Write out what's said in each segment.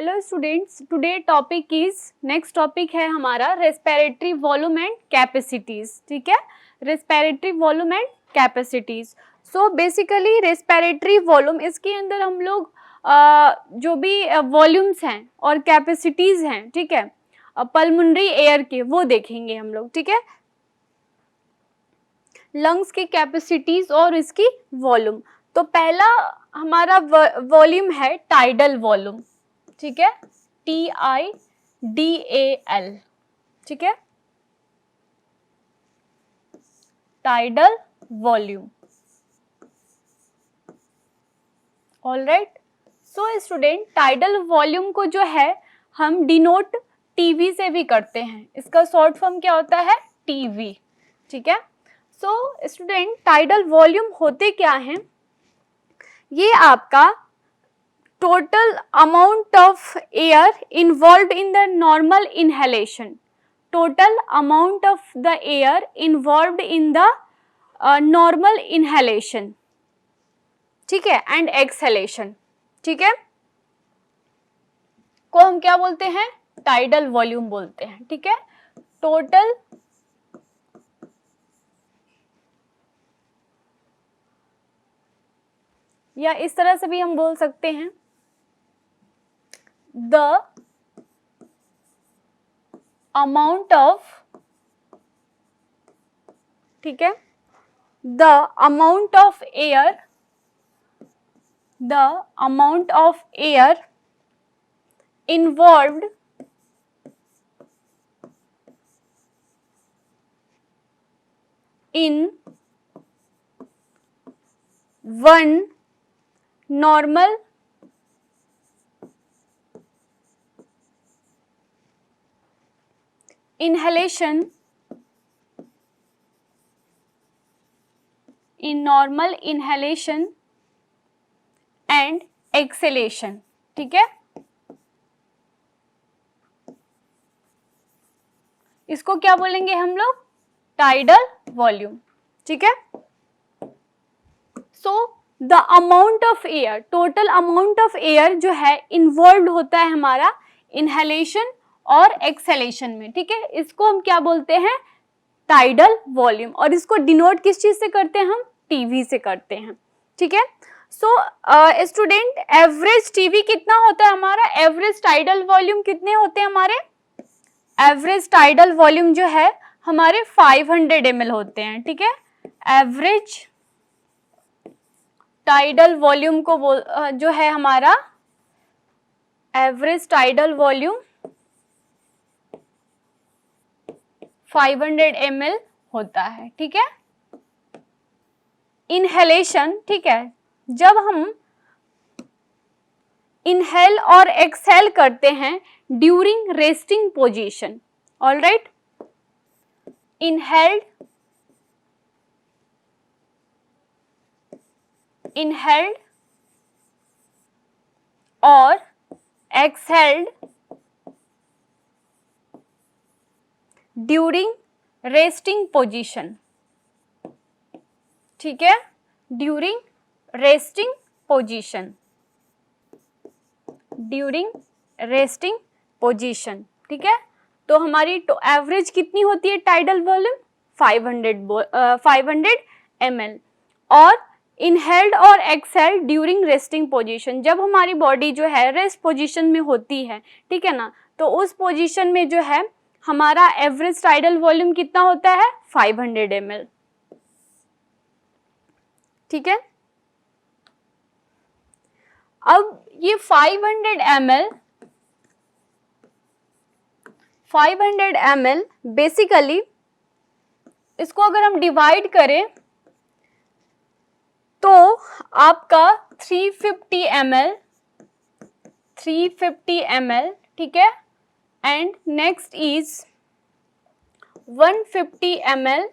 Hello students, today topic is next topic है हमारा respiratory volume and capacities. ठीक है, respiratory volume and capacities. So basically respiratory volume, इसके अंदर हम लोग जो भी वॉल्यूम्स हैं और कैपेसिटीज हैं, ठीक है, पल्मोनरी एयर के, वो देखेंगे हम लोग। ठीक है, लंग्स की कैपेसिटीज और इसकी वॉल्यूम। तो पहला हमारा वॉल्यूम है टाइडल वॉल्यूम। ठीक है, TIDAL। ठीक है, tidal volume. Alright, so student, tidal volume को जो है हम डिनोट टीवी से भी करते हैं। इसका शॉर्ट फॉर्म क्या होता है? टीवी। ठीक है, सो स्टूडेंट, टाइडल वॉल्यूम होते क्या हैं? ये आपका total amount of air involved in the normal inhalation, total amount of the air involved in the normal inhalation, ठीक है, and exhalation। ठीक है, को हम क्या बोलते हैं? टाइडल वॉल्यूम बोलते हैं। ठीक है, टोटल या इस तरह से भी हम बोल सकते हैं, the amount of, ठीक है, the amount of air, the amount of air involved in one normal inhalation, in normal inhalation and exhalation। ठीक है, इसको क्या बोलेंगे हम लोग? Tidal volume. ठीक है, so the amount of air, total amount of air जो है इन्वॉल्व होता है हमारा इनहेलेशन और एक्सहेलेशन में। ठीक है, इसको हम क्या बोलते हैं? Tidal volume. और इसको डिनोट किस चीज से करते हैं? हम टीवी से करते हैं। ठीक है, सो स्टूडेंट, एवरेज टीवी कितना होता है हमारा? एवरेज टाइडल वॉल्यूम कितने होते हैं हमारे? एवरेज टाइडल वॉल्यूम जो है हमारे 500 ml होते हैं। ठीक है, एवरेज टाइडल वॉल्यूम को जो है हमारा एवरेज टाइडल वॉल्यूम 500 ml होता है। ठीक है, इनहेलेशन, ठीक है, जब हम इनहेल और एक्सहेल करते हैं during resting position. Alright, inhaled और एक्सहेल्ड ड्यूरिंग रेस्टिंग पोजीशन। ठीक है, during resting position, during resting position. ठीक है, तो हमारी एवरेज कितनी होती है टाइडल वॉल्यूम? 500 ml। और इनहेल्ड और एक्सहेल्ड ड्यूरिंग रेस्टिंग पोजीशन, जब हमारी बॉडी जो है रेस्ट पोजीशन में होती है, ठीक है ना, तो उस पोजीशन में जो है हमारा एवरेज टाइडल वॉल्यूम कितना होता है? 500 ml। ठीक है, अब ये 500 ml बेसिकली इसको अगर हम डिवाइड करें तो आपका 350 ml, ठीक है, एंड नेक्स्ट इज 150 ml,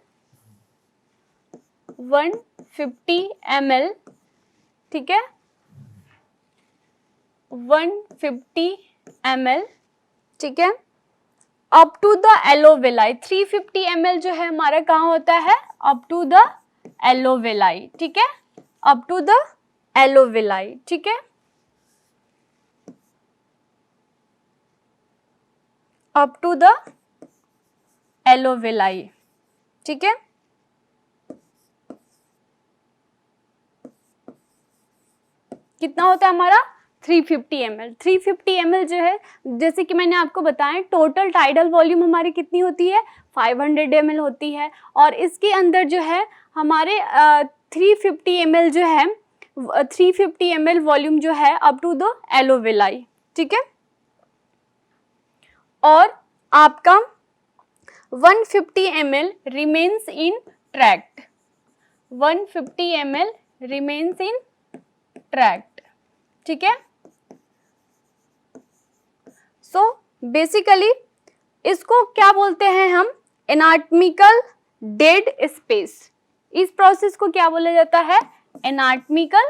ठीक है, 150 ml, ठीक है, up to the alveoli. 350 ml जो है हमारा कहाँ होता है? Up to the alveoli. ठीक है, अप टू द एलोवेलाई। ठीक है, अप टू द एलोविलाई, ठीक है। कितना होता है हमारा 350 ml। 350 ml जो है, जैसे कि मैंने आपको बताया, टोटल टाइडल वॉल्यूम हमारी कितनी होती है 500 ml होती है, और इसके अंदर जो है हमारे 350 ml जो है 350 ml वॉल्यूम जो है अप टू द एलोविलाई, ठीक है। और आपका 150 ml remains in tract, 150 ml remains in tract, ठीक है। सो बेसिकली इसको क्या बोलते हैं हम, एनाटॉमिकल डेड स्पेस। इस प्रोसेस को क्या बोला जाता है, एनाटॉमिकल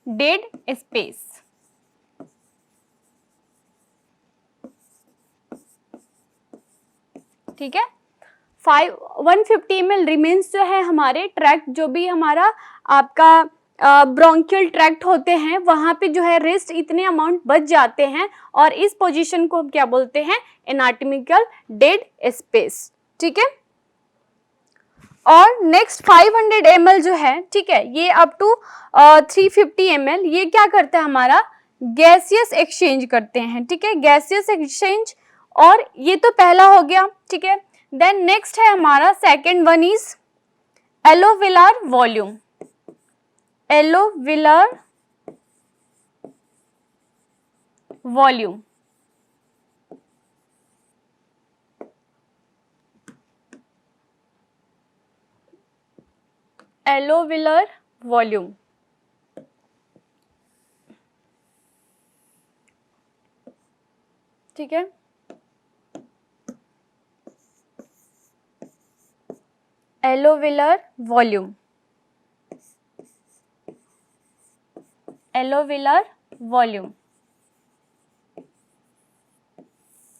डेड स्पेस, ठीक है। 150 ml रिमेन्स जो है हमारे ट्रैक्ट, जो भी हमारा आपका ब्रोंकियल ट्रैक्ट होते हैं, वहां पे जो है रेस्ट इतने अमाउंट बच जाते हैं, और इस पोजीशन को हम क्या बोलते हैं, एनाटॉमिकल डेड स्पेस, ठीक है। और नेक्स्ट 500 ml जो है, ठीक है, ये अप टू 350 ml, ये क्या करता है हमारा, गैसियस एक्सचेंज करते हैं, ठीक है, गैसियस एक्सचेंज। और ये तो पहला हो गया, ठीक है। देन नेक्स्ट है हमारा second one is alveolar volume, alveolar volume, alveolar volume, ठीक है। एलोविलर वॉल्यूम, एलोविलर वॉल्यूम,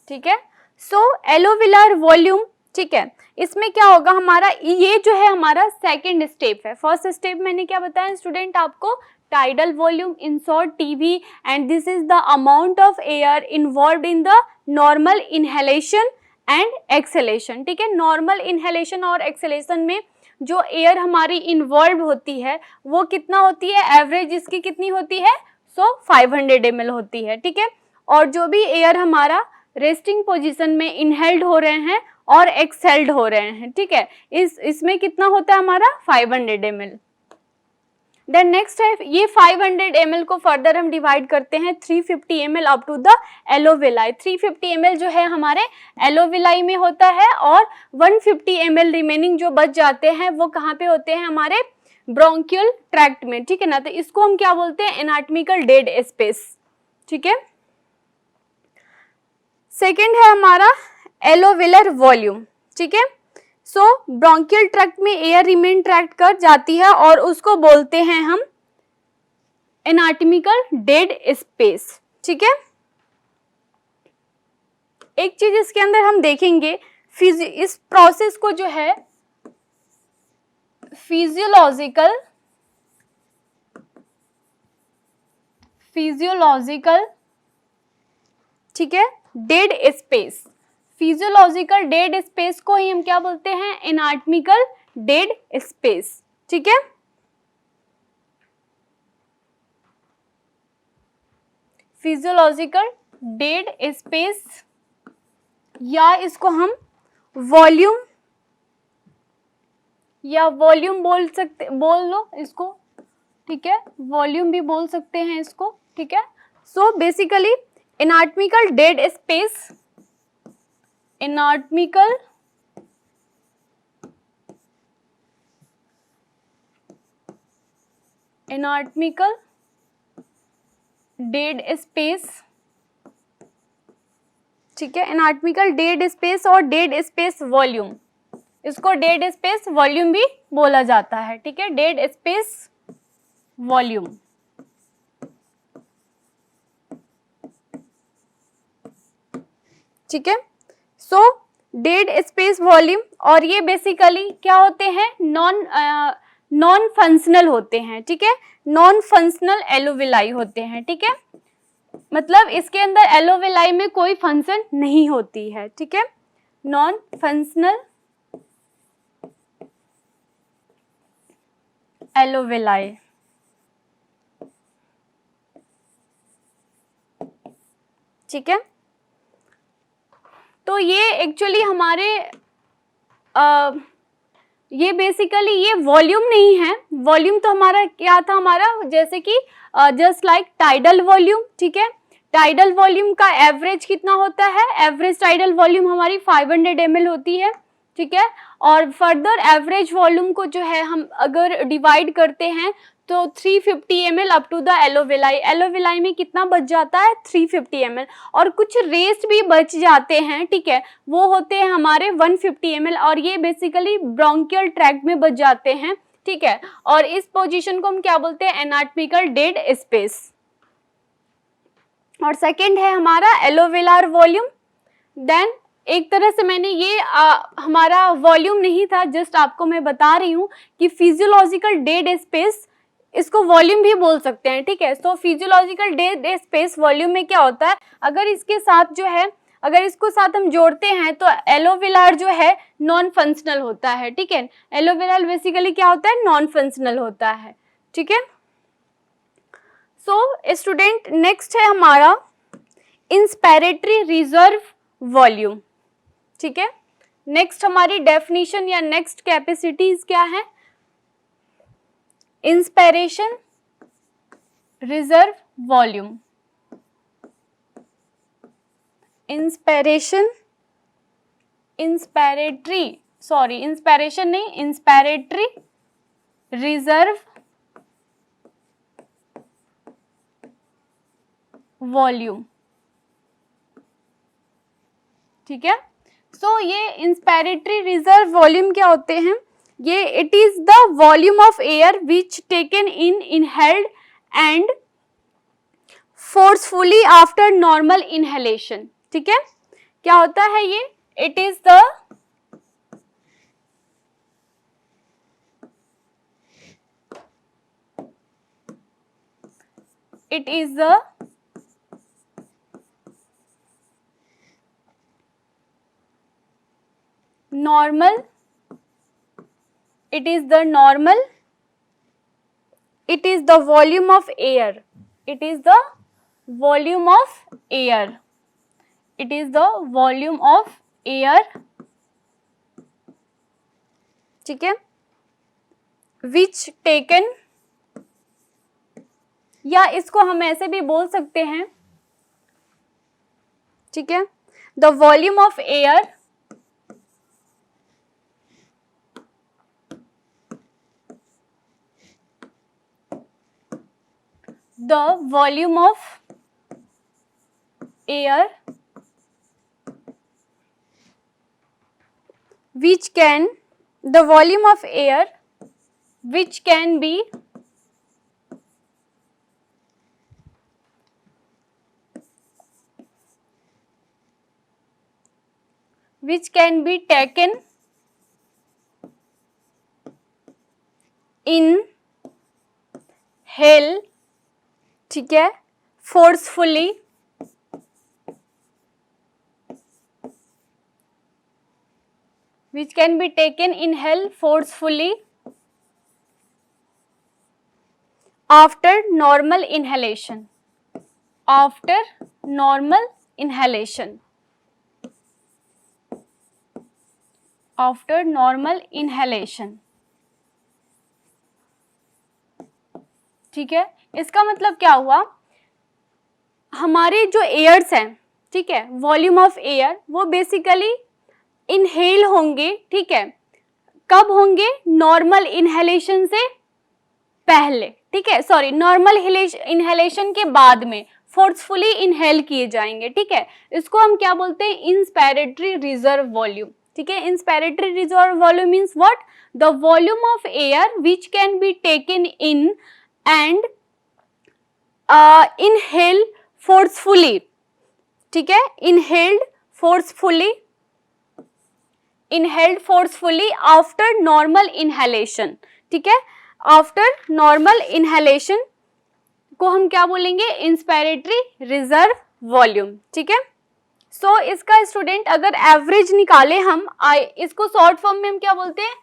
ठीक है। सो एलोविलर वॉल्यूम, ठीक है, इसमें क्या होगा हमारा, ये जो है हमारा सेकंड स्टेप है। फर्स्ट स्टेप मैंने क्या बताया स्टूडेंट आपको, tidal volume in short TV, and this is the amount of air involved in the normal inhalation and exhalation, ठीक है। नॉर्मल इनहेलेशन और एक्सहेलेशन में जो एयर हमारी इन्वॉल्व होती है वो कितना होती है, एवरेज इसकी कितनी होती है, 500 ml होती है, ठीक है। और जो भी एयर हमारा रेस्टिंग पोजीशन में इनहेल्ड हो रहे हैं और एक्सहेल्ड हो रहे हैं, ठीक है, इसमें कितना होता है हमारा 500 ml। देन नेक्स्ट है, ये 500 ml को फर्दर हम डिवाइड करते हैं 350 ml up to the alveoli. 350 ml जो है हमारे एलोविलाई में होता है, और 150 ml रिमेनिंग जो बच जाते हैं वो कहाँ पे होते हैं, हमारे ब्रोंकियल ट्रैक्ट में, ठीक है ना। तो इसको हम क्या बोलते हैं, एनाटॉमिकल डेड स्पेस, ठीक है। सेकेंड है हमारा एलोविलर वॉल्यूम, ठीक है। सो ब्रोंकियल ट्रैक्ट में एयर रिमेन ट्रैक्ट कर जाती है और उसको बोलते हैं हम एनाटॉमिकल डेड स्पेस, ठीक है। एक चीज इसके अंदर हम देखेंगे, इस प्रोसेस को जो है फिजियोलॉजिकल ठीक है, dead space, physiological dead space को ही हम क्या बोलते हैं, एनाटॉमिकल डेड स्पेस, ठीक है। फिजियोलॉजिकल डेड स्पेस, या इसको हम वॉल्यूम बोल लो इसको, ठीक है, वॉल्यूम भी बोल सकते हैं इसको, ठीक है। So basically anatomical dead space, anatomical dead space, ठीक है, एनाटॉमिकल डेड स्पेस और डेड स्पेस वॉल्यूम, इसको डेड स्पेस वॉल्यूम भी बोला जाता है, ठीक है, डेड स्पेस वॉल्यूम, ठीक है। सो डेड स्पेस वॉल्यूम, और ये बेसिकली क्या होते हैं, नॉन फंक्शनल होते हैं, ठीक है, नॉन फंक्शनल एलोविलाई होते हैं, ठीक है। मतलब इसके अंदर एलोवेलाई में कोई फंक्शन नहीं होती है, ठीक है, नॉन फंक्शनल एलोवेलाई। ठीक है, तो ये एक्चुअली हमारे ये बेसिकली ये वॉल्यूम नहीं है, वॉल्यूम तो हमारा क्या था, हमारा जैसे कि जस्ट लाइक टाइडल वॉल्यूम, ठीक है, टाइडल वॉल्यूम का एवरेज कितना होता है, एवरेज टाइडल वॉल्यूम हमारी 500 ml होती है, ठीक है, और फर्दर एवरेज वॉल्यूम को जो है हम अगर डिवाइड करते हैं तो 350 ml up to the alveoli, एलोवेलाई में कितना बच जाता है 350 ml, और कुछ रेस्ट भी बच जाते हैं, ठीक है, वो होते हैं हमारे 150 ml, और ये बेसिकली ब्रोंकियल ट्रैक्ट में बच जाते हैं, ठीक है, और इस पोजीशन को हम क्या बोलते हैं, एनाटॉमिकल डेड स्पेस। और सेकंड है हमारा एलोवेलार वॉल्यूम। देन एक तरह से मैंने ये हमारा वॉल्यूम नहीं था, जस्ट आपको मैं बता रही हूँ कि फिजियोलॉजिकल डेड स्पेस, इसको वॉल्यूम भी बोल सकते हैं, ठीक है, तो फिजियोलॉजिकल डेड स्पेस वॉल्यूम में क्या होता है, अगर इसके साथ जो है, अगर इसको साथ हम जोड़ते हैं तो एलोवेलार जो है नॉन फंक्शनल होता है, ठीक है, एलोवेलार बेसिकली क्या होता है, नॉन फंक्शनल होता है, ठीक है। सो स्टूडेंट नेक्स्ट है हमारा इंस्पिरेटरी रिजर्व वॉल्यूम, ठीक है, नेक्स्ट हमारी डेफिनेशन या नेक्स्ट कैपेसिटीज क्या है, inspiration reserve volume, inspiration, inspiration नहीं, इंस्पिरेटरी रिजर्व वॉल्यूम, ठीक है। सो ये इंस्पिरेटरी रिजर्व वॉल्यूम क्या होते हैं, ये it is the volume of air which taken in inhaled and forcefully after normal inhalation, ठीक है, क्या होता है ये, it is the normal, it is the normal, it is the volume of air, it is the volume of air, it is the volume of air, ठीक है, which taken, या इसको हम ऐसे भी बोल सकते हैं, ठीक है, the volume of air the volume of air which can, the volume of air which can be taken in hell, ठीक है, forcefully which can be taken in hell forcefully after normal inhalation, after normal inhalation, after normal inhalation, ठीक है, इसका मतलब क्या हुआ, हमारे जो एयर्स हैं, ठीक है, वॉल्यूम ऑफ एयर वो बेसिकली इनहेल होंगे, ठीक है, कब होंगे, नॉर्मल इनहेलेशन से पहले, ठीक है, सॉरी नॉर्मल इनहेलेशन के बाद में फोर्सफुली इनहेल किए जाएंगे, ठीक है, इसको हम क्या बोलते हैं, इंस्पिरेटरी रिजर्व वॉल्यूम, ठीक है, inspiratory reserve volume means what, the volume of air which can be taken in and inhale forcefully, ठीक है, inhaled forcefully after normal inhalation, ठीक है, आफ्टर नॉर्मल इनहेलेशन को हम क्या बोलेंगे, इंस्पायरेटरी रिजर्व वॉल्यूम, ठीक है। सो इसका स्टूडेंट अगर एवरेज निकाले हम, इसको शॉर्ट फॉर्म में हम क्या बोलते हैं,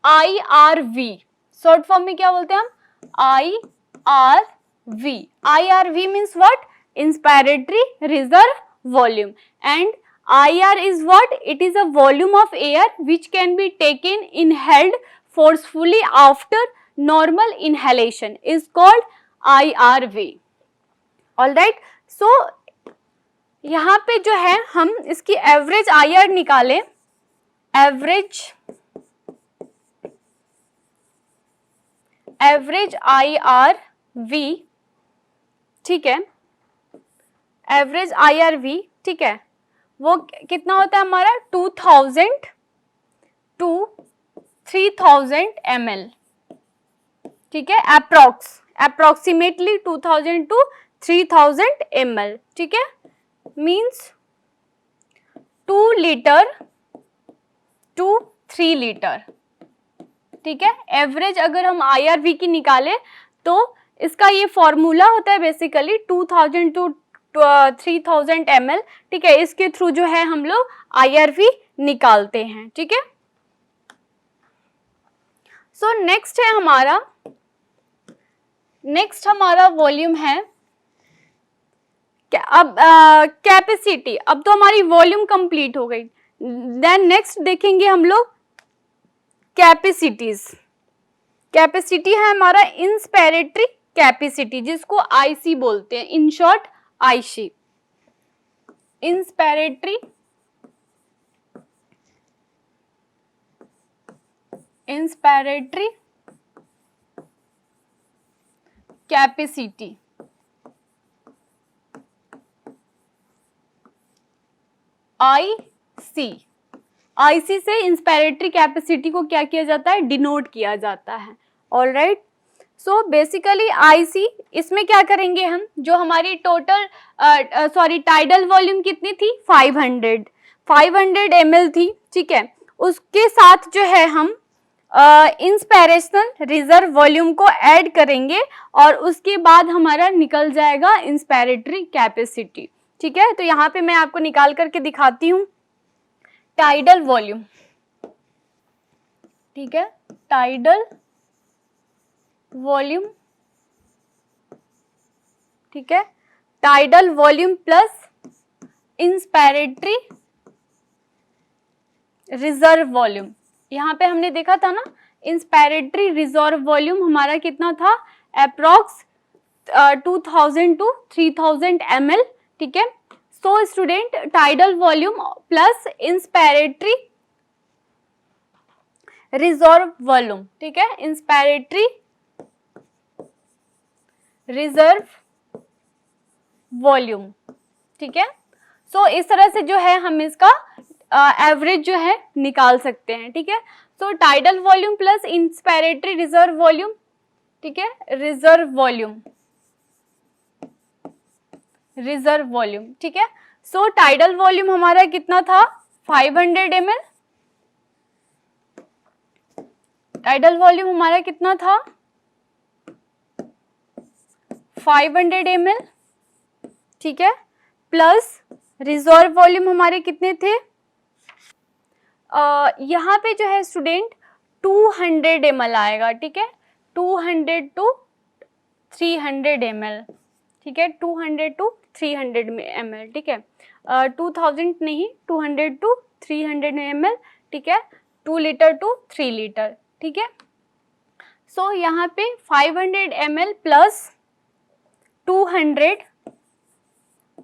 IRV, शॉर्ट फॉर्म में क्या बोलते हैं हम, IRV। IRV means what, inspiratory reserve volume, and IR is what? It is a volume of air which can be taken inhaled forcefully after normal inhalation is called IRV. Alright, so यहाँ पे जो है हम इसकी average IR निकालें, average IRV, ठीक है, average IRV, ठीक है, वो कितना होता है हमारा 2000 to 3000 ml, ठीक है, अप्रोक्सीमेटली 2000 to 3000 ml, ठीक है, मीन्स 2 लीटर to 3 लीटर, ठीक है। एवरेज अगर हम IRV की निकाले तो इसका ये फॉर्मूला होता है बेसिकली 2000 to 3000 ml, ठीक है, इसके थ्रू जो है हम लोग IRV निकालते हैं, ठीक है। सो नेक्स्ट हमारा वॉल्यूम है, अब कैपेसिटी, अब तो हमारी वॉल्यूम कंप्लीट हो गई, देन नेक्स्ट देखेंगे हम लोग कैपेसिटीज। कैपेसिटी है हमारा इंस्पायरेटरी कैपेसिटी, जिसको IC बोलते हैं, in short IC, inspiratory capacity, IC से इंस्पायरेटरी कैपेसिटी को क्या किया जाता है, डिनोट किया जाता है। ऑलराइट, सो बेसिकली IC, इसमें क्या करेंगे हम, जो हमारी टोटल टाइडल वॉल्यूम कितनी थी, 500 ml थी, ठीक है, उसके साथ जो है हम इंस्पायरेशनल रिजर्व वॉल्यूम को ऐड करेंगे और उसके बाद हमारा निकल जाएगा इंस्पायरेटरी कैपेसिटी, ठीक है। तो यहाँ पे मैं आपको निकाल करके दिखाती हूँ टाइडल वॉल्यूम, ठीक है, टाइडल वॉल्यूम, ठीक है, tidal volume plus inspiratory reserve volume. यहाँ पे हमने देखा था ना, इंस्पायरेटरी रिजर्व वॉल्यूम हमारा कितना था, अप्रॉक्स 2000 to 3000 ml, ठीक है। So student, tidal volume plus inspiratory reserve volume, ठीक है, इंस्पायरेटरी रिजर्व वॉल्यूम, ठीक है। सो इस तरह से जो है हम इसका एवरेज जो है निकाल सकते हैं, ठीक है। So tidal volume plus inspiratory reserve volume, ठीक है, रिजर्व वॉल्यूम, ठीक है। सो टाइडल वॉल्यूम हमारा कितना था, 500 ml, टाइडल वॉल्यूम हमारा कितना था, 500 ml, ठीक है, प्लस रिजर्व वॉल्यूम हमारे कितने थे, यहाँ पे जो है स्टूडेंट 200 ml आएगा, ठीक है, 200 to 300 ml, ठीक है, 200 to 300 ml, ठीक है, 2000 नहीं, 200 to 300 ml, ठीक है, 2 लीटर to 3 लीटर, ठीक है। सो यहाँ पे 500 ml प्लस 200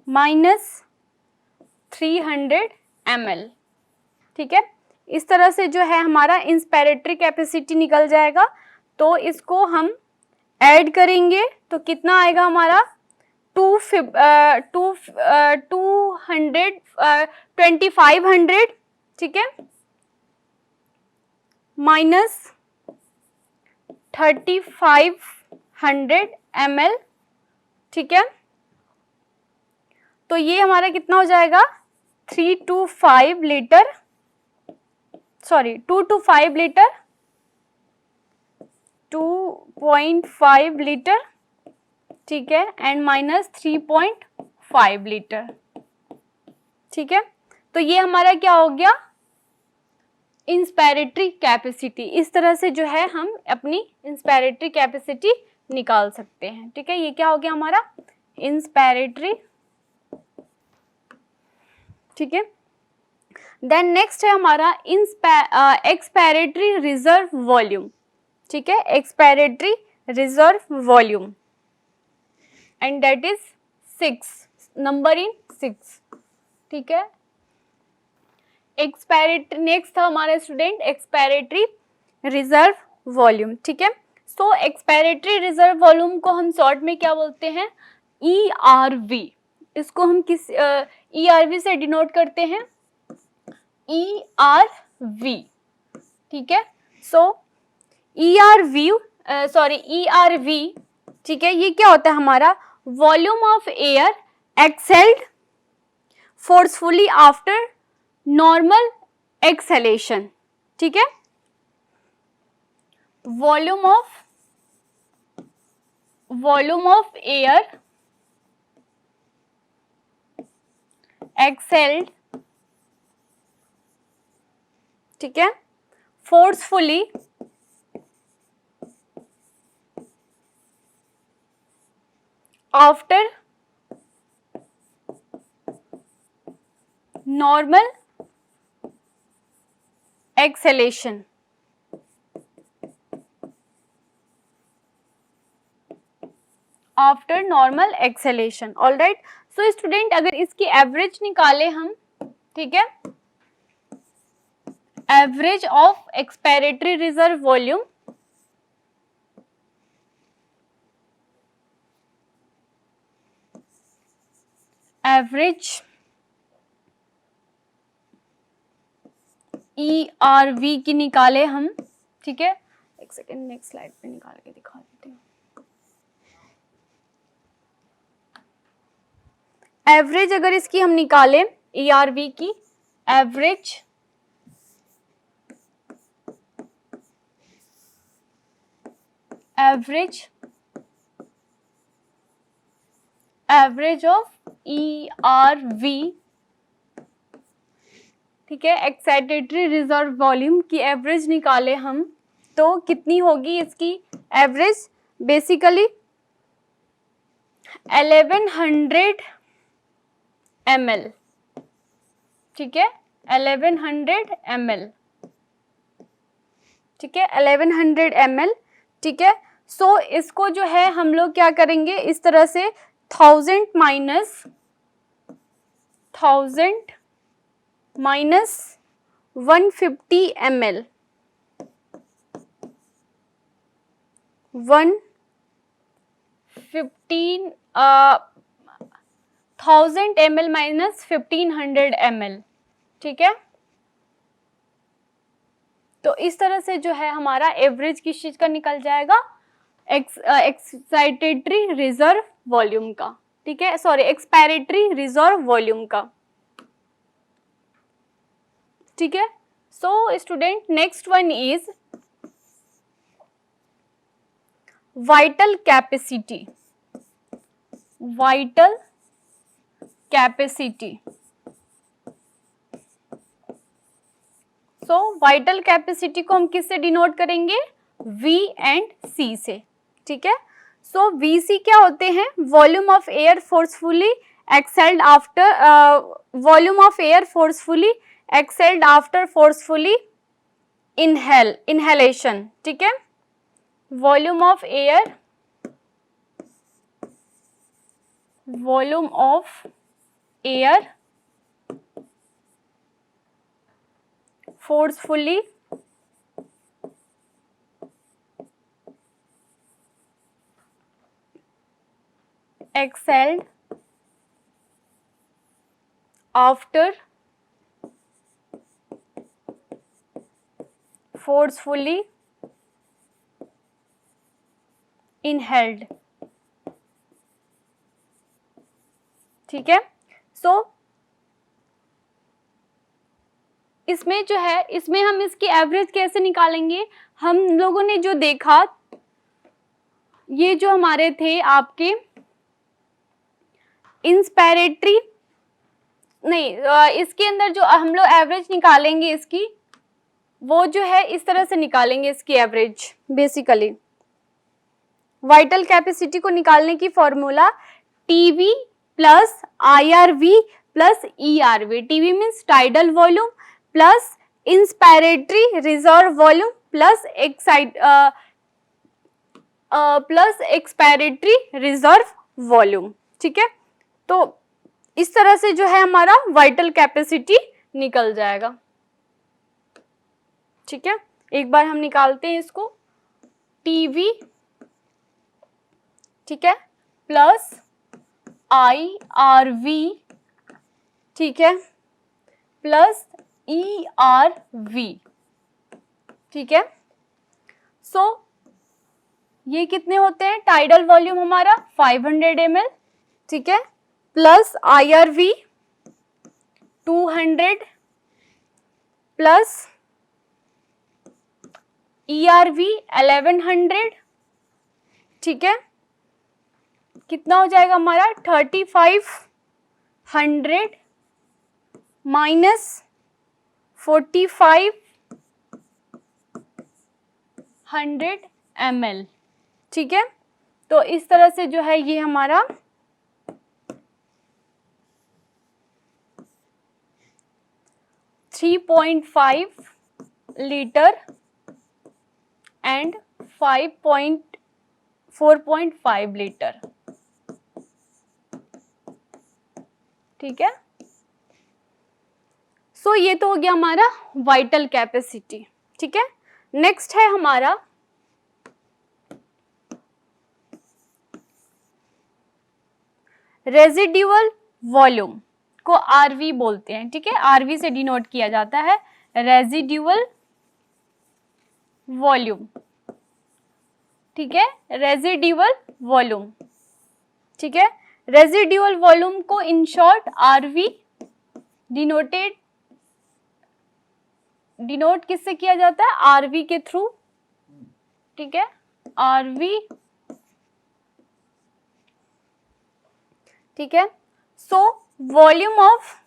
माइनस 300 ml, ठीक है, इस तरह से जो है हमारा इंस्पायरेटरी कैपेसिटी निकल जाएगा। तो इसको हम ऐड करेंगे तो कितना आएगा हमारा, 2500, ठीक है, माइनस 3500 ml, ठीक है। तो ये हमारा कितना हो जाएगा, 2 to 5 लीटर, 2.5 लीटर, ठीक है, एंड माइनस 3.5 लीटर, ठीक है। तो ये हमारा क्या हो गया, इंस्पायरेटरी कैपेसिटी। इस तरह से जो है हम अपनी इंस्पायरेटरी कैपेसिटी निकाल सकते हैं, ठीक है। ये क्या हो गया हमारा इंस्पायरेटरी, ठीक है। देन नेक्स्ट है हमारा एक्सपायरेटरी रिजर्व वॉल्यूम, ठीक है, expiratory reserve volume, and that is 6, number in 6, ठीक है। एक्सपायरेटरी नेक्स्ट था हमारा स्टूडेंट एक्सपायरेटरी रिजर्व वॉल्यूम, ठीक है। सो एक्सपायरेटरी रिजर्व वॉल्यूम को हम शॉर्ट में क्या बोलते हैं, ERV। इसको हम किस ERV से डिनोट करते हैं, ERV, ठीक है। सो ERV, ठीक है, ये क्या होता है हमारा, volume of air excelled forcefully after normal exhalation, ठीक है। वॉल्यूम ऑफ एयर एक्सेल्ड, ठीक है, forcefully after normal exhalation, after normal exhalation, alright. So student अगर इसकी एवरेज निकाले हम, ठीक है, average of expiratory reserve volume, average ERV की निकाले हम, ठीक है। एक सेकेंड, नेक्स्ट स्लाइड पे निकाल के दिखा देते हैं। एवरेज अगर इसकी हम निकालें ERV की, एवरेज ऑफ ERV, ठीक है, एक्साइटेटरी रिजर्व वॉल्यूम की एवरेज निकाले हम तो कितनी होगी इसकी एवरेज, बेसिकली 1100 ml, ठीक है, 1100 ml, ठीक है, 1100 ml, ठीक है। सो इसको जो है हम लोग क्या करेंगे, इस तरह से 1000 minus 150 ml, 1000 ml minus 1500 ml, ठीक है। तो इस तरह से जो है हमारा एवरेज किस चीज का निकल जाएगा, एक्साइटेटरी रिजर्व वॉल्यूम का, ठीक है, सॉरी एक्सपायरेटरी रिजर्व वॉल्यूम का, ठीक है। So student next one is vital capacity, vital capacity. So vital capacity को हम किससे डिनोट करेंगे, V एंड C से, ठीक है। सो VC क्या होते हैं, volume of air forcefully excelled after, volume of air forcefully excelled after forcefully inhalation, ठीक है, volume of air forcefully exhaled after forcefully inhaled, ठीक है। सो इसमें जो है, इसमें हम इसकी एवरेज कैसे निकालेंगे, हम लोगों ने जो देखा, ये जो हमारे थे आपके इंस्पिरेटरी नहीं, इसके अंदर जो हम लोग एवरेज निकालेंगे इसकी, वो जो है इस तरह से निकालेंगे इसकी एवरेज। बेसिकली वाइटल कैपेसिटी को निकालने की formula TV plus IRV plus ERV। TV means tidal volume plus inspiratory reserve volume plus expiratory reserve volume. ठीक है, तो इस तरह से जो है हमारा वाइटल कैपेसिटी निकल जाएगा। ठीक है, एक बार हम निकालते हैं इसको। टीवी, ठीक है, प्लस IRV, ठीक है, प्लस ERV। ठीक है, सो ये कितने होते हैं? टाइडल वॉल्यूम हमारा 500 ml, ठीक है, प्लस IRV 200 प्लस ERV 1100। ठीक है, कितना हो जाएगा हमारा? 3500 माइनस 4500 ml। ठीक है, तो इस तरह से जो है ये हमारा 3.5 लीटर एंड 4.5 लीटर। ठीक है, सो ये तो हो गया हमारा वाइटल कैपेसिटी। ठीक है, नेक्स्ट है हमारा रेजिड्यूअल वॉल्यूम को RV बोलते हैं। ठीक है, RV से डिनोट किया जाता है रेजिड्यूअल वॉल्यूम। ठीक है, रेजिड्यूअल वॉल्यूम। ठीक है, रेजिड्यूअल वॉल्यूम को इन शॉर्ट RV डिनोट किससे किया जाता है? RV के थ्रू। ठीक है, RV। ठीक है, so volume of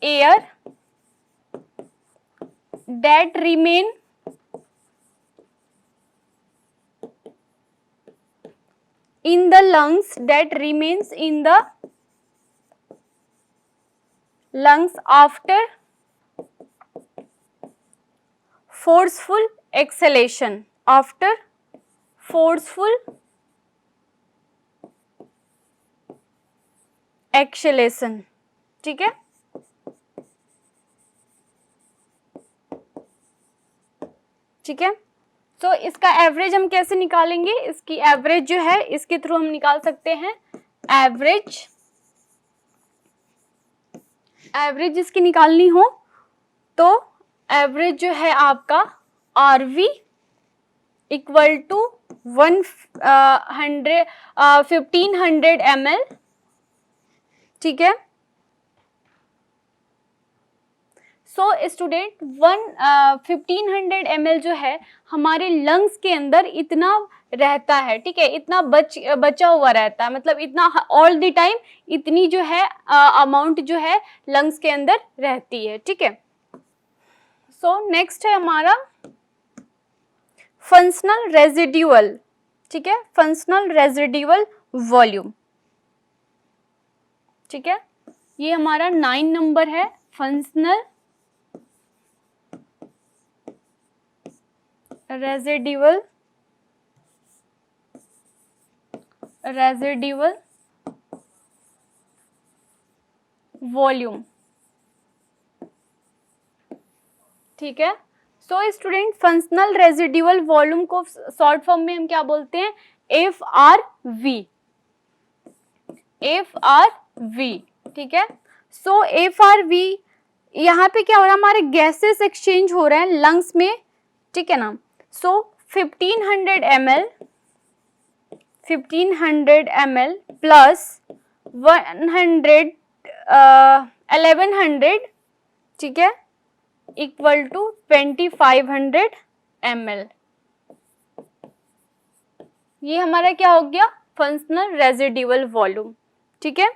air that remain in the lungs, that remains in the lungs after forceful exhalation, after forceful exhalation। ठीक है, ठीक है, तो इसका एवरेज हम कैसे निकालेंगे? इसकी एवरेज जो है इसके थ्रू हम निकाल सकते हैं। एवरेज इसकी निकालनी हो तो एवरेज जो है आपका RV इक्वल टू 1500 ml। ठीक है, सो स्टूडेंट 1500 ml जो है हमारे लंग्स के अंदर इतना रहता है। ठीक है, इतना बचा हुआ रहता है, मतलब इतना ऑल द टाइम इतनी जो है अमाउंट जो है लंग्स के अंदर रहती है। ठीक है, सो नेक्स्ट है हमारा फंक्शनल रेजिड्यूअल। ठीक है, फंक्शनल रेजिड्यूअल वॉल्यूम। ठीक है, ये हमारा 9 नंबर है, फंक्शनल रेजिड्यूअल वॉल्यूम। ठीक है, so student functional residual volume को शॉर्ट फॉर्म में हम क्या बोलते हैं? FRV। ठीक है, सो FRV यहाँ पे क्या हो रहा है? हमारे गैसेस एक्सचेंज हो रहे हैं लंग्स में। ठीक है ना, सो 1500 ml प्लस 1100, ठीक है, इक्वल टू 2500 ml। ये हमारा क्या हो गया? फंक्शनल रेजिडुअल वॉल्यूम, ठीक है।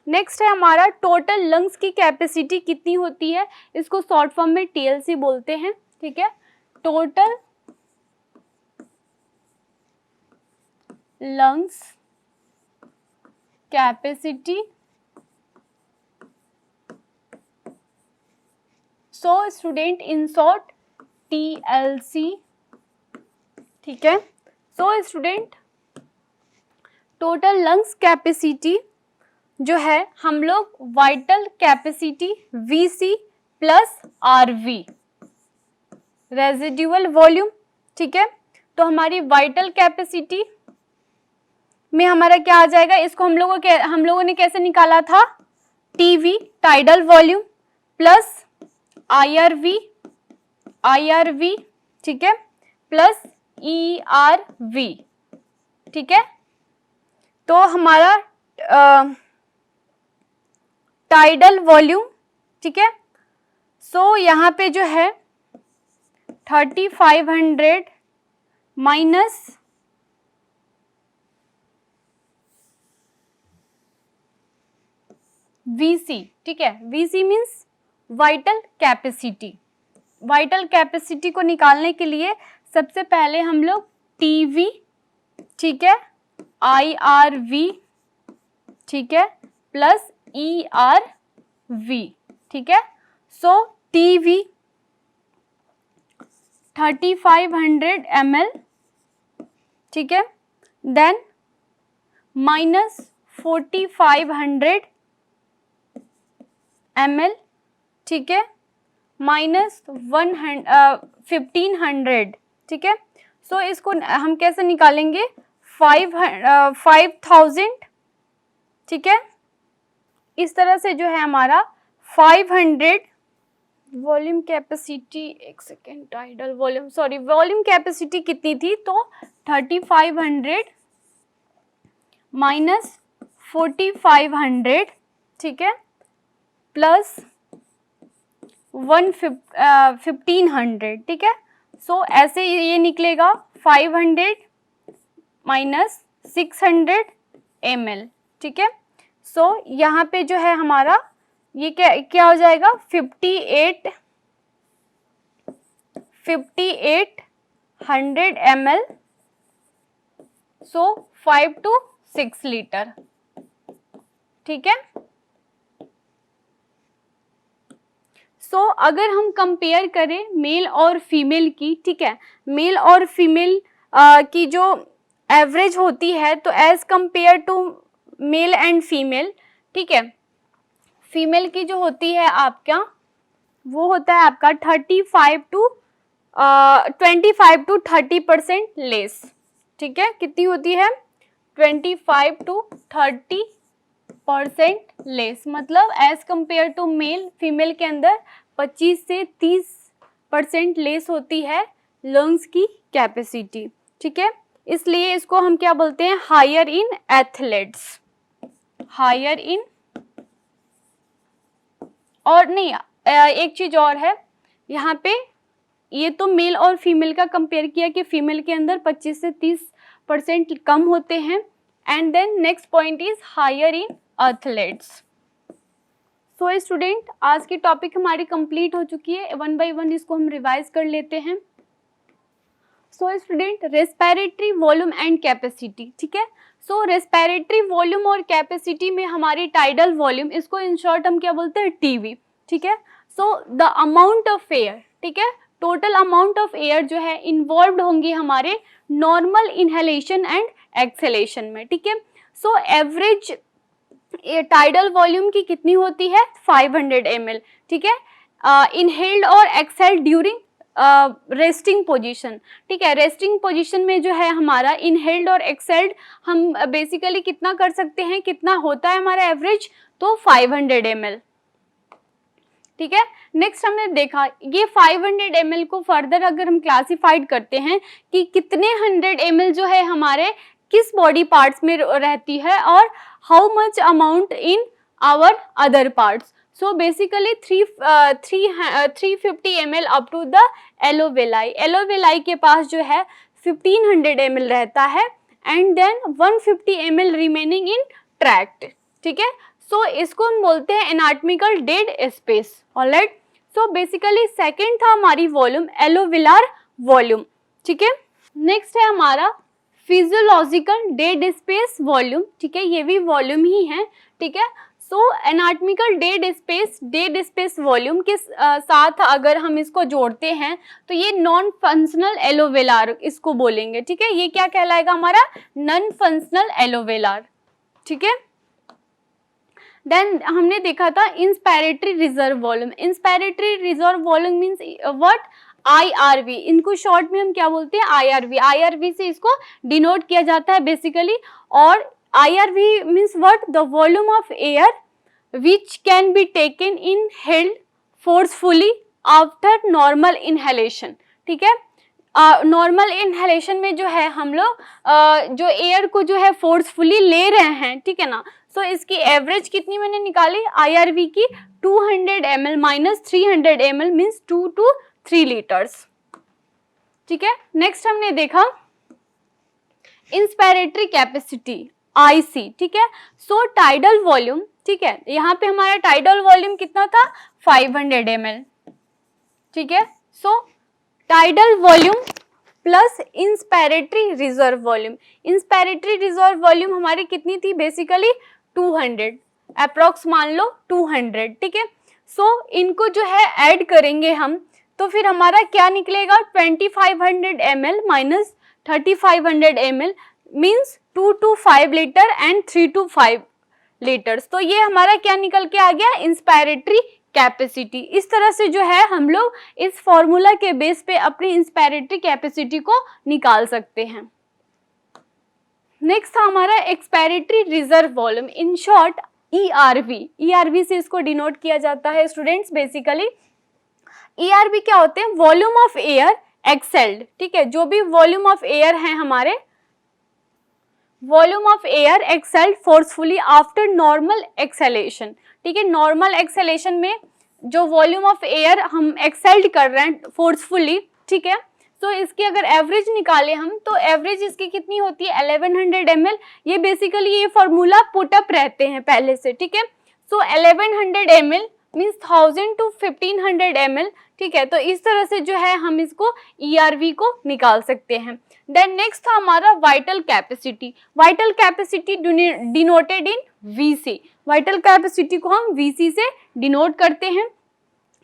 नेक्स्ट है हमारा टोटल लंग्स की कैपेसिटी कितनी होती है, इसको शॉर्ट फॉर्म में टीएलसी बोलते हैं, ठीक है। Total lungs capacity, so student in short TLC, ठीक है। So student total lungs capacity जो है हम लोग vital capacity VC plus RV residual volume, ठीक है। तो हमारी वाइटल कैपेसिटी में हमारा क्या आ जाएगा, इसको हम लोगों ने कैसे निकाला था, TV tidal volume plus IRV ठीक है, प्लस ईआरवी, ठीक है। तो हमारा टाइडल वॉल्यूम, ठीक है। सो यहाँ पे जो है 3500 माइनस VC, ठीक है। VC means vital capacity. Vital capacity को निकालने के लिए सबसे पहले हम लोग टीवी, ठीक है, IRV, ठीक है, प्लस ERV, ठीक है। सो टीवी 3500 ml, ठीक है, देन माइनस 4500 ml, ठीक है, माइनस 1500, ठीक है। सो इसको हम कैसे निकालेंगे, 5000, ठीक है। इस तरह से जो है हमारा 500 वॉल्यूम कैपेसिटी, एक second, tidal volume, sorry, volume capacity कितनी थी, तो 3500 माइनस 4500, ठीक है, प्लस 1500, ठीक है। सो ऐसे ये निकलेगा 500 माइनस 600 ml, ठीक है। सो यहाँ पे जो है हमारा ये क्या हो जाएगा, 5800 ml, सो 5 to 6 लीटर, ठीक है। सो अगर हम कंपेयर करें मेल और फीमेल की, ठीक है, मेल और फीमेल की जो एवरेज होती है, तो as compare to male and female, ठीक है, फीमेल की जो होती है आपका, वो होता है आपका 25 to 30% लेस, ठीक है। कितनी होती है, 25 to 30% लेस, मतलब as compare to male, female के अंदर 25 से 30% लेस होती है लंग्स की कैपेसिटी, ठीक है। इसलिए इसको हम क्या बोलते हैं, higher in athletes, higher in, और नहीं, एक चीज और है यहाँ पे, ये तो मेल और फीमेल का कंपेयर किया कि फीमेल के अंदर 25 से 30% कम होते हैं, and then next point is higher in athletes. So student आज की टॉपिक हमारी कंप्लीट हो चुकी है, वन बाय वन इसको हम रिवाइज कर लेते हैं। So student respiratory volume and capacity, ठीक है। सो रेस्पिरेटरी वॉल्यूम और कैपेसिटी में हमारी टाइडल वॉल्यूम, इसको इन शॉर्ट हम क्या बोलते हैं, टीवी, ठीक है। So the amount of air, ठीक है, टोटल अमाउंट ऑफ एयर जो है इन्वॉल्व होंगी हमारे नॉर्मल इनहेलेशन एंड एक्सहेलेशन में, ठीक है। सो एवरेज टाइडल वॉल्यूम की कितनी होती है, 500 ml, ठीक है। इनहेल्ड और एक्सहेल्ड ड्यूरिंग रेस्टिंग पोजीशन, ठीक है। रेस्टिंग पोजीशन में जो है हमारा इनहेल्ड और एक्सहेल्ड हम बेसिकली कितना कर सकते हैं, कितना होता है हमारा एवरेज, तो 500 ml, ठीक है। नेक्स्ट हमने देखा ये 500 ml को फर्दर अगर हम क्लासिफाइड करते हैं कि कितने 100 ml जो है हमारे किस बॉडी पार्ट्स में रहती है और how much amount in our other parts, so basically 350 ml up to the alveoli. Alveoli के पास जो है 1500 ml रहता है and then 150 ml remaining in tract, ठीक है। सो इसको हम बोलते हैं anatomical dead space, alright. So basically second था हमारी वॉल्यूम एलोवेलार वॉल्यूम, ठीक है। नेक्स्ट है हमारा फिजियोलॉजिकल डेड स्पेस वॉल्यूम, ठीक है, ये भी वॉल्यूम ही है, ठीक है। सो एनाटॉमिकल डेड स्पेस वॉल्यूम के साथ अगर हम इसको जोड़ते हैं तो ये नॉन फंक्शनल एलोवेलार इसको बोलेंगे, ठीक है। ये क्या कहलाएगा हमारा नॉन फंक्शनल एलोवेलार, ठीक है। देन हमने देखा था inspiratory reserve volume. Inspiratory reserve volume means what, IRV, इनको शॉर्ट में हम क्या बोलते हैं IRV। IRV से इसको डिनोट किया जाता है बेसिकली। और IRV means what, the volume of air which can be taken in held forcefully after normal inhalation, ठीक है। नॉर्मल इनहेलेशन में जो है हम लोग जो एयर को जो है फोर्सफुली ले रहे हैं, ठीक है ना। सो इसकी एवरेज कितनी मैंने निकाली IRV की 200 ml minus 300 ml means 2 to 3 litres, ठीक है। नेक्स्ट हमने देखा इंस्पायरेटरी कैपेसिटी IC, ठीक है। सो टाइडल वॉल्यूम, ठीक है, यहाँ पे हमारा टाइडल वॉल्यूम कितना था 500 ml, ठीक है। So tidal volume plus inspiratory reserve volume. Inspiratory reserve volume हमारी कितनी थी बेसिकली 200, अप्रोक्स मान लो 200, ठीक है। सो इनको जो है ऐड करेंगे हम तो फिर हमारा क्या निकलेगा 2500 ml minus 3500 ml means 2 to 5 litre and 3 to 5 litres. तो ये हमारा क्या निकल के आ गया इंस्पायरेटरी कैपेसिटी। इस तरह से जो है हम लोग इस फॉर्मूला के बेस पे अपनी इंस्पायरेटरी कैपेसिटी को निकाल सकते हैं। नेक्स्ट था हमारा expiratory reserve volume, in short ERV। ERV से इसको डिनोट किया जाता है स्टूडेंट्स। बेसिकली ERV क्या होते हैं, वॉल्यूम ऑफ एयर एक्सेल्ड, ठीक है। जो भी वॉल्यूम ऑफ एयर है हमारे, volume of air excelled forcefully after normal acceleration, ठीक है। नॉर्मल एक्सेलेशन में जो वॉल्यूम ऑफ एयर हम एक्सेल्ड कर रहे हैं फोर्सफुली, ठीक है। तो इसकी अगर एवरेज निकाले हम तो एवरेज इसकी कितनी होती है 1100 ml। ये बेसिकली ये फॉर्मूला पुटअप रहते हैं पहले से, ठीक है। सो 1100 ml मीन्स 1000 to 1500 ml, ठीक है। तो इस तरह से जो है हम इसको ERV को निकाल सकते हैं। देन नेक्स्ट था हमारा vital capacity. Vital capacity denoted इन VC। वाइटल कैपेसिटी को हम VC से डिनोट करते हैं।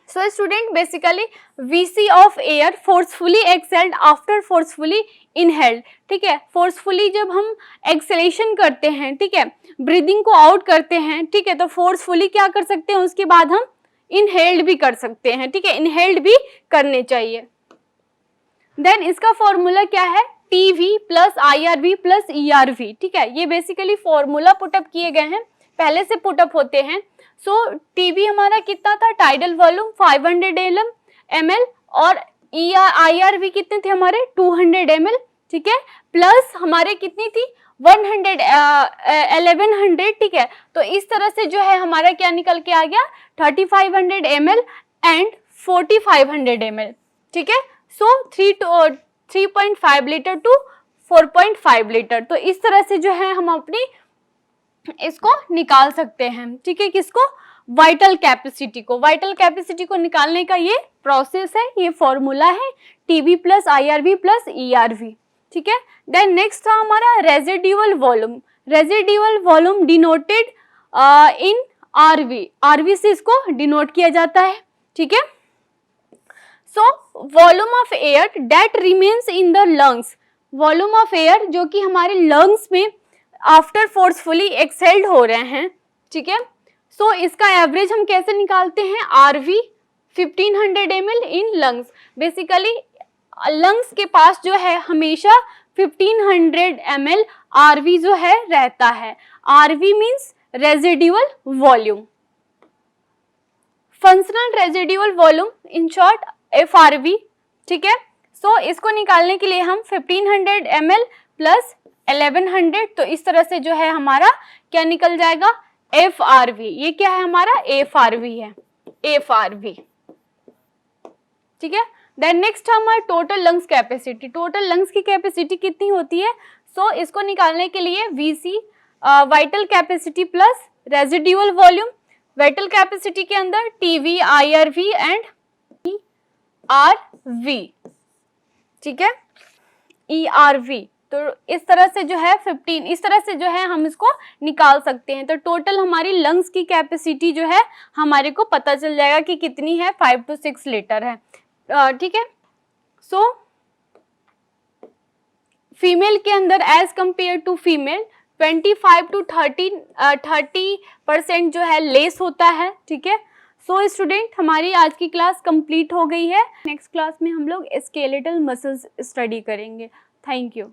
So student basically VC of air forcefully excelled after forcefully inhaled, ठीक है। फोर्सफुली जब हम एक्सेलेशन करते हैं, ठीक है, ब्रीदिंग को आउट करते हैं, ठीक है, तो फोर्सफुली क्या कर सकते हैं उसके बाद हम इनहेल्ड भी कर सकते हैं, ठीक है, इनहेल्ड भी करने चाहिए। देन इसका फॉर्मूला क्या है TV plus IRV plus ERV, ठीक है। ये बेसिकली फॉर्मूला पुटअप किए गए हैं, पहले से पुटअप होते हैं। सो TV हमारा कितना था टाइडल वॉल्यूम 500 ml और IRV कितने थे हमारे 200 ml, ठीक है, प्लस हमारे कितनी थी 1100, ठीक है। तो इस तरह से जो है हमारा क्या निकल के आ गया 3500 ml एंड 4500 ml, ठीक है। सो 3.5 लीटर टू 4.5 लीटर। तो इस तरह से जो है हम अपनी इसको निकाल सकते हैं, ठीक है। किसको वाइटल कैपेसिटी को। वाइटल कैपेसिटी को निकालने का ये प्रोसेस है, ये फॉर्मूला है TV plus IRV plus ERV, ठीक है। देन नेक्स्ट था हमारा residual volume. Residual volume denoted इन RV। RV से इसको डिनोट किया जाता है, ठीक है। So volume of air that remains in the lungs. Volume of air जो कि हमारे लंग्स में आफ्टर फोर्सफुली एक्सेल्ड हो रहे हैं, ठीक है। सो इसका एवरेज हम कैसे निकालते हैं RV 1500 ml in lungs. Basically lungs के पास जो है हमेशा 1500 ml RV जो है रहता है। RV means residual volume, functional residual volume, in short FRV, ठीक है। सो इसको निकालने के लिए हम 1500 ml प्लस 1100, तो इस तरह से जो है हमारा क्या निकल जाएगा FRV, ये क्या है हमारा FRV है, FRV, ठीक है। देन नेक्स्ट हमारा total lungs capacity, total lungs की कैपेसिटी कितनी होती है? सो इसको निकालने के लिए VC vital capacity plus residual volume, vital capacity के अंदर TV, IRV एंड ERV, ठीक है, ERV। तो इस तरह से जो है 15, इस तरह से जो है हम इसको निकाल सकते हैं। तो टोटल हमारी लंग्स की कैपेसिटी जो है हमारे को पता चल जाएगा कि कितनी है, 5 to 6 लीटर है, ठीक है। सो फीमेल के अंदर as compare to female 25 to 30% जो है लेस होता है, ठीक है। सो स्टूडेंट हमारी आज की क्लास कंप्लीट हो गई है। नेक्स्ट क्लास में हम लोग स्केलेटल मसल्स स्टडी करेंगे। Thank you.